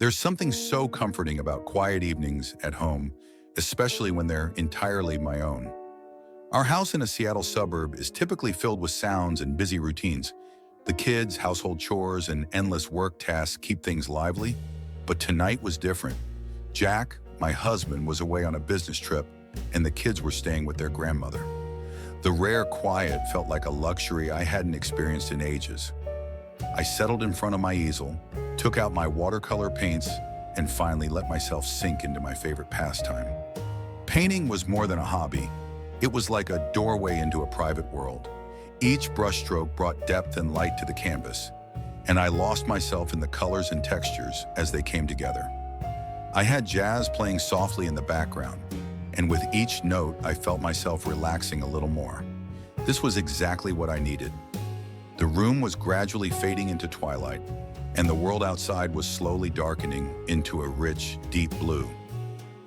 There's something so comforting about quiet evenings at home, especially when they're entirely my own. Our house in a Seattle suburb is typically filled with sounds and busy routines. The kids, household chores, and endless work tasks keep things lively. But tonight was different. Jack, my husband, was away on a business trip, and the kids were staying with their grandmother. The rare quiet felt like a luxury I hadn't experienced in ages. I settled in front of my easel, took out my watercolor paints, and finally let myself sink into my favorite pastime. Painting was more than a hobby. It was like a doorway into a private world. Each brushstroke brought depth and light to the canvas, and I lost myself in the colors and textures as they came together. I had jazz playing softly in the background, and with each note, I felt myself relaxing a little more. This was exactly what I needed. The room was gradually fading into twilight, and the world outside was slowly darkening into a rich, deep blue.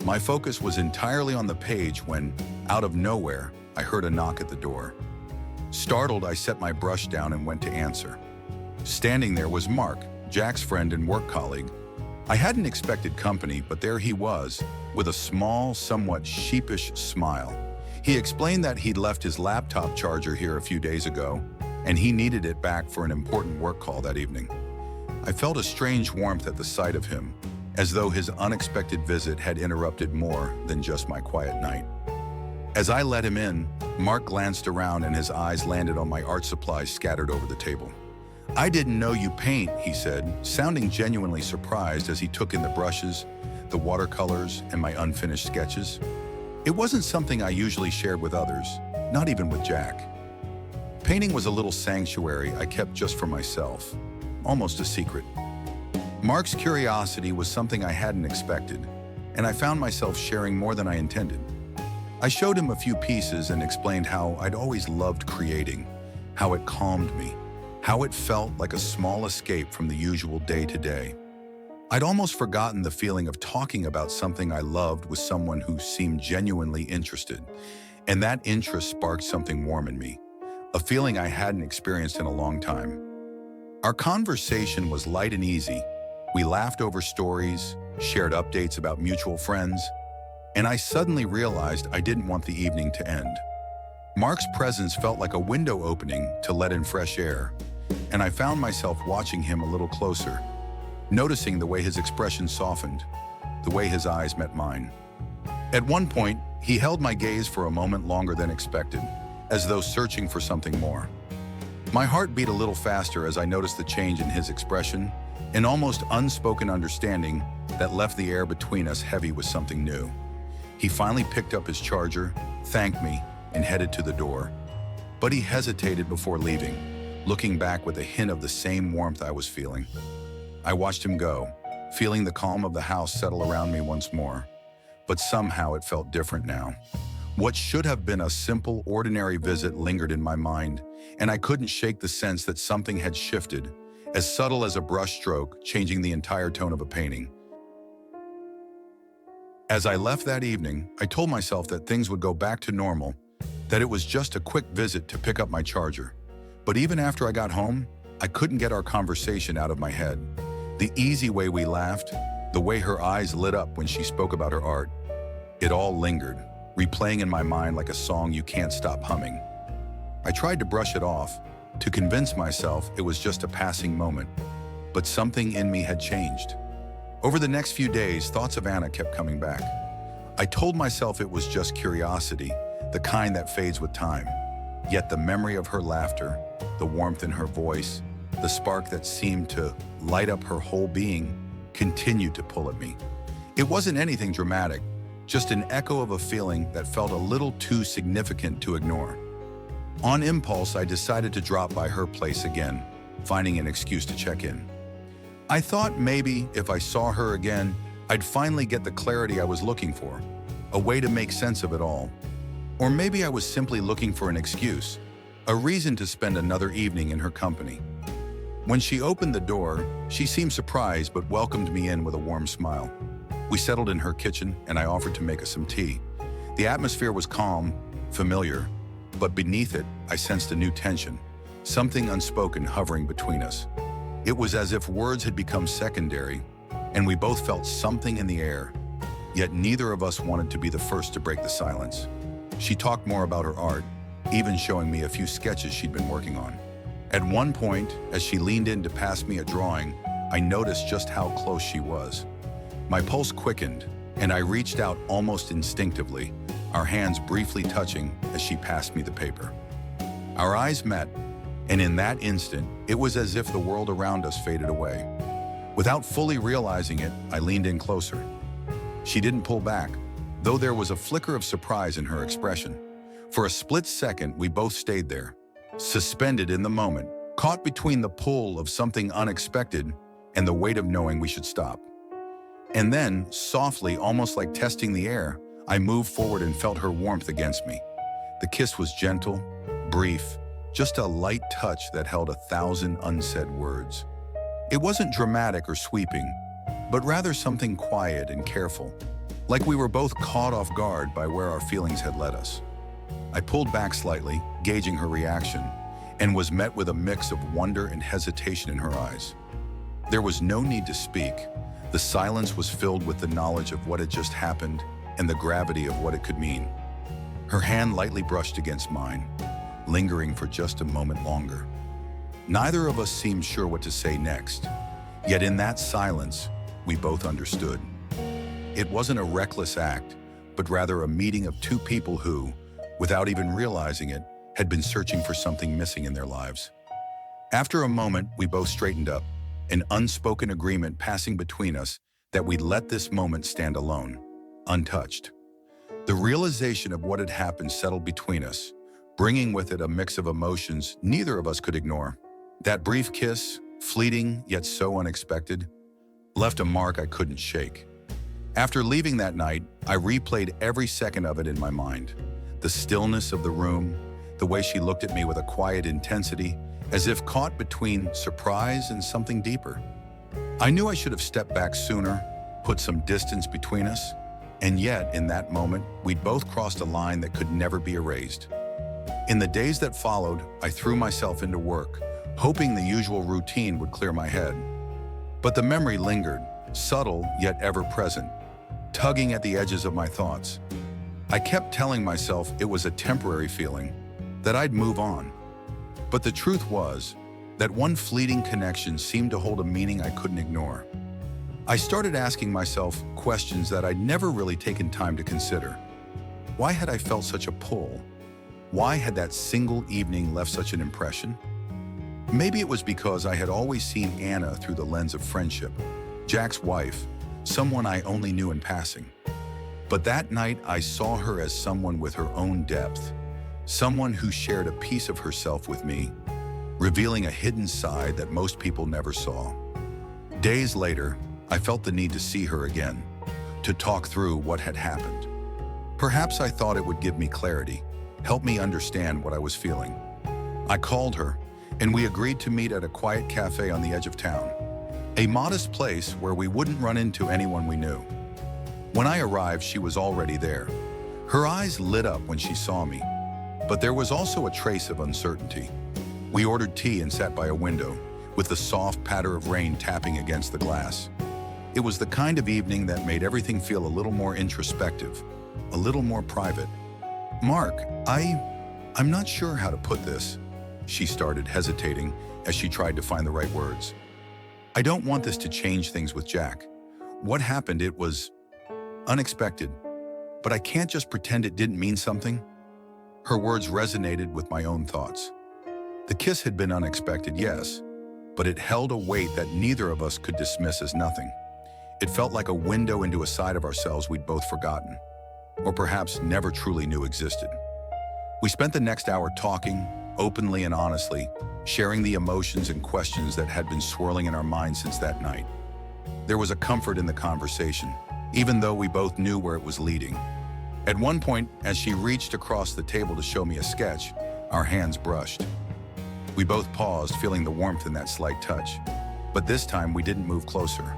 My focus was entirely on the page when, out of nowhere, I heard a knock at the door. Startled, I set my brush down and went to answer. Standing there was Mark, Jack's friend and work colleague. I hadn't expected company, but there he was, with a small, somewhat sheepish smile. He explained that he'd left his laptop charger here a few days ago, and he needed it back for an important work call that evening. I felt a strange warmth at the sight of him, as though his unexpected visit had interrupted more than just my quiet night. As I let him in, Mark glanced around and his eyes landed on my art supplies scattered over the table. "I didn't know you paint," he said, sounding genuinely surprised as he took in the brushes, the watercolors, and my unfinished sketches. It wasn't something I usually shared with others, not even with Jack. Painting was a little sanctuary I kept just for myself, almost a secret. Mark's curiosity was something I hadn't expected, and I found myself sharing more than I intended. I showed him a few pieces and explained how I'd always loved creating, how it calmed me, how it felt like a small escape from the usual day-to-day. I'd almost forgotten the feeling of talking about something I loved with someone who seemed genuinely interested, and that interest sparked something warm in me, a feeling I hadn't experienced in a long time. Our conversation was light and easy. We laughed over stories, shared updates about mutual friends, and I suddenly realized I didn't want the evening to end. Mark's presence felt like a window opening to let in fresh air, and I found myself watching him a little closer, noticing the way his expression softened, the way his eyes met mine. At one point, he held my gaze for a moment longer than expected, as though searching for something more. My heart beat a little faster as I noticed the change in his expression, an almost unspoken understanding that left the air between us heavy with something new. He finally picked up his charger, thanked me, and headed to the door. But he hesitated before leaving, looking back with a hint of the same warmth I was feeling. I watched him go, feeling the calm of the house settle around me once more. But somehow it felt different now. What should have been a simple, ordinary visit lingered in my mind, and I couldn't shake the sense that something had shifted, as subtle as a brushstroke changing the entire tone of a painting. As I left that evening, I told myself that things would go back to normal, that it was just a quick visit to pick up my charger. But even after I got home, I couldn't get our conversation out of my head. The easy way we laughed, the way her eyes lit up when she spoke about her art. It all lingered, replaying in my mind like a song you can't stop humming. I tried to brush it off, to convince myself it was just a passing moment, but something in me had changed. Over the next few days, thoughts of Anna kept coming back. I told myself it was just curiosity, the kind that fades with time. Yet the memory of her laughter, the warmth in her voice, the spark that seemed to light up her whole being, continued to pull at me. It wasn't anything dramatic, just an echo of a feeling that felt a little too significant to ignore. On impulse, I decided to drop by her place again, finding an excuse to check in. I thought maybe if I saw her again, I'd finally get the clarity I was looking for, a way to make sense of it all. Or maybe I was simply looking for an excuse, a reason to spend another evening in her company. When she opened the door, she seemed surprised but welcomed me in with a warm smile. We settled in her kitchen and I offered to make us some tea. The atmosphere was calm, familiar, but beneath it, I sensed a new tension, something unspoken hovering between us. It was as if words had become secondary, and we both felt something in the air, yet neither of us wanted to be the first to break the silence. She talked more about her art, even showing me a few sketches she'd been working on. At one point, as she leaned in to pass me a drawing, I noticed just how close she was. My pulse quickened, and I reached out almost instinctively, our hands briefly touching as she passed me the paper. Our eyes met, and in that instant, it was as if the world around us faded away. Without fully realizing it, I leaned in closer. She didn't pull back, though there was a flicker of surprise in her expression. For a split second, we both stayed there, suspended in the moment, caught between the pull of something unexpected and the weight of knowing we should stop. And then, softly, almost like testing the air, I moved forward and felt her warmth against me. The kiss was gentle, brief, just a light touch that held 1,000 unsaid words. It wasn't dramatic or sweeping, but rather something quiet and careful, like we were both caught off guard by where our feelings had led us. I pulled back slightly, gauging her reaction, and was met with a mix of wonder and hesitation in her eyes. There was no need to speak. The silence was filled with the knowledge of what had just happened and the gravity of what it could mean. Her hand lightly brushed against mine, lingering for just a moment longer. Neither of us seemed sure what to say next, yet in that silence, we both understood. It wasn't a reckless act, but rather a meeting of two people who, without even realizing it, had been searching for something missing in their lives. After a moment, we both straightened up, an unspoken agreement passing between us that we'd let this moment stand alone, untouched. The realization of what had happened settled between us, bringing with it a mix of emotions neither of us could ignore. That brief kiss, fleeting yet so unexpected, left a mark I couldn't shake. After leaving that night, I replayed every second of it in my mind. The stillness of the room, the way she looked at me with a quiet intensity, as if caught between surprise and something deeper. I knew I should have stepped back sooner, put some distance between us, and yet, in that moment, we'd both crossed a line that could never be erased. In the days that followed, I threw myself into work, hoping the usual routine would clear my head. But the memory lingered, subtle yet ever present, tugging at the edges of my thoughts. I kept telling myself it was a temporary feeling, that I'd move on. But the truth was that one fleeting connection seemed to hold a meaning I couldn't ignore. I started asking myself questions that I'd never really taken time to consider. Why had I felt such a pull? Why had that single evening left such an impression? Maybe it was because I had always seen Anna through the lens of friendship, Jack's wife, someone I only knew in passing. But that night I saw her as someone with her own depth, someone who shared a piece of herself with me, revealing a hidden side that most people never saw. Days later, I felt the need to see her again, to talk through what had happened. Perhaps I thought it would give me clarity, help me understand what I was feeling. I called her, and we agreed to meet at a quiet cafe on the edge of town, a modest place where we wouldn't run into anyone we knew. When I arrived, she was already there. Her eyes lit up when she saw me, but there was also a trace of uncertainty. We ordered tea and sat by a window, with the soft patter of rain tapping against the glass. It was the kind of evening that made everything feel a little more introspective, a little more private. "Mark, I'm not sure how to put this," she started, hesitating as she tried to find the right words. "I don't want this to change things with Jack. What happened, it was unexpected, but I can't just pretend it didn't mean something." Her words resonated with my own thoughts. The kiss had been unexpected, yes, but it held a weight that neither of us could dismiss as nothing. It felt like a window into a side of ourselves we'd both forgotten, or perhaps never truly knew existed. We spent the next hour talking, openly and honestly, sharing the emotions and questions that had been swirling in our minds since that night. There was a comfort in the conversation, even though we both knew where it was leading. At one point, as she reached across the table to show me a sketch, our hands brushed. We both paused, feeling the warmth in that slight touch. But this time, we didn't move closer.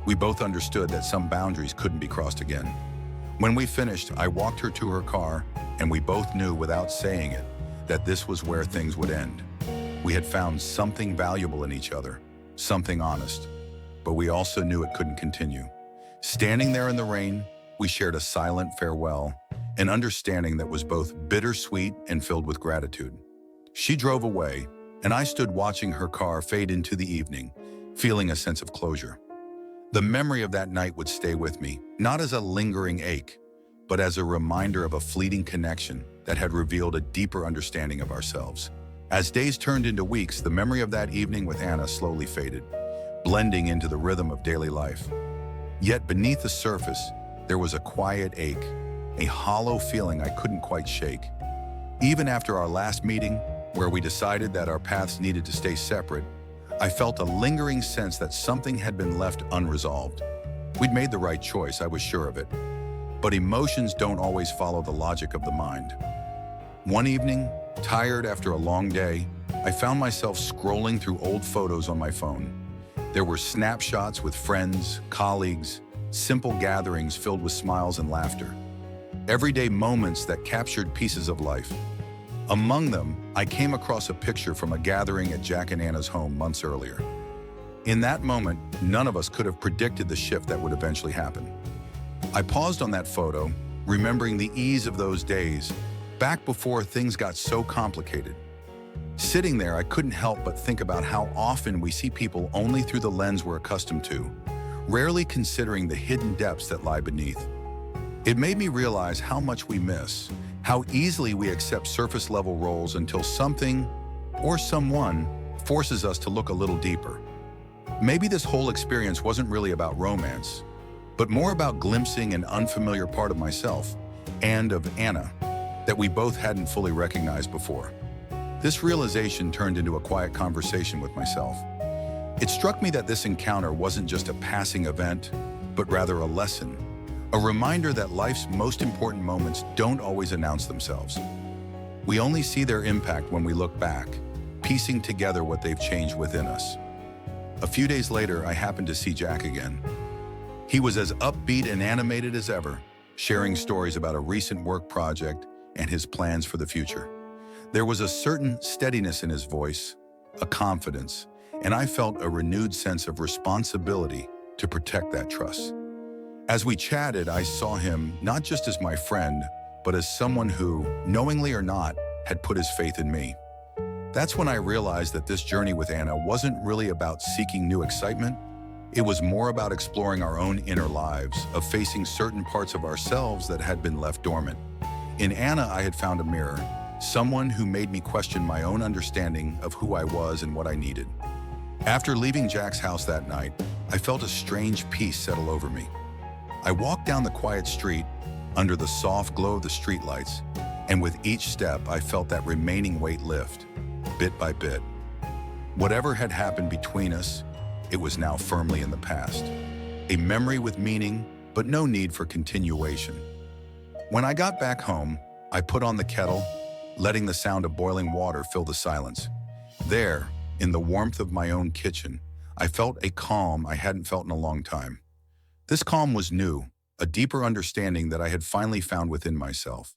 We both understood that some boundaries couldn't be crossed again. When we finished, I walked her to her car, and we both knew without saying it that this was where things would end. We had found something valuable in each other, something honest. but we also knew it couldn't continue. Standing there in the rain, we shared a silent farewell, an understanding that was both bittersweet and filled with gratitude. She drove away, and I stood watching her car fade into the evening, feeling a sense of closure. The memory of that night would stay with me, not as a lingering ache, but as a reminder of a fleeting connection that had revealed a deeper understanding of ourselves. As days turned into weeks, the memory of that evening with Anna slowly faded, blending into the rhythm of daily life. Yet beneath the surface, there was a quiet ache, a hollow feeling I couldn't quite shake. Even after our last meeting, where we decided that our paths needed to stay separate, I felt a lingering sense that something had been left unresolved. We'd made the right choice, I was sure of it. But emotions don't always follow the logic of the mind. One evening, tired after a long day, I found myself scrolling through old photos on my phone. There were snapshots with friends, colleagues, simple gatherings filled with smiles and laughter. Everyday moments that captured pieces of life. Among them, I came across a picture from a gathering at Jack and Anna's home months earlier. In that moment, none of us could have predicted the shift that would eventually happen. I paused on that photo, remembering the ease of those days, back before things got so complicated. Sitting there, I couldn't help but think about how often we see people only through the lens we're accustomed to, rarely considering the hidden depths that lie beneath. It made me realize how much we miss, how easily we accept surface-level roles until something or someone forces us to look a little deeper. Maybe this whole experience wasn't really about romance, but more about glimpsing an unfamiliar part of myself and of Anna that we both hadn't fully recognized before. This realization turned into a quiet conversation with myself. It struck me that this encounter wasn't just a passing event, but rather a lesson, a reminder that life's most important moments don't always announce themselves. We only see their impact when we look back, piecing together what they've changed within us. A few days later, I happened to see Jack again. He was as upbeat and animated as ever, sharing stories about a recent work project and his plans for the future. There was a certain steadiness in his voice, a confidence, and I felt a renewed sense of responsibility to protect that trust. As we chatted, I saw him not just as my friend, but as someone who, knowingly or not, had put his faith in me. That's when I realized that this journey with Anna wasn't really about seeking new excitement. It was more about exploring our own inner lives, of facing certain parts of ourselves that had been left dormant. In Anna, I had found a mirror, someone who made me question my own understanding of who I was and what I needed. After leaving Jack's house that night, I felt a strange peace settle over me. I walked down the quiet street, under the soft glow of the streetlights, and with each step, I felt that remaining weight lift, bit by bit. Whatever had happened between us, it was now firmly in the past. A memory with meaning, but no need for continuation. When I got back home, I put on the kettle, letting the sound of boiling water fill the silence. There, in the warmth of my own kitchen, I felt a calm I hadn't felt in a long time. This calm was new, a deeper understanding that I had finally found within myself.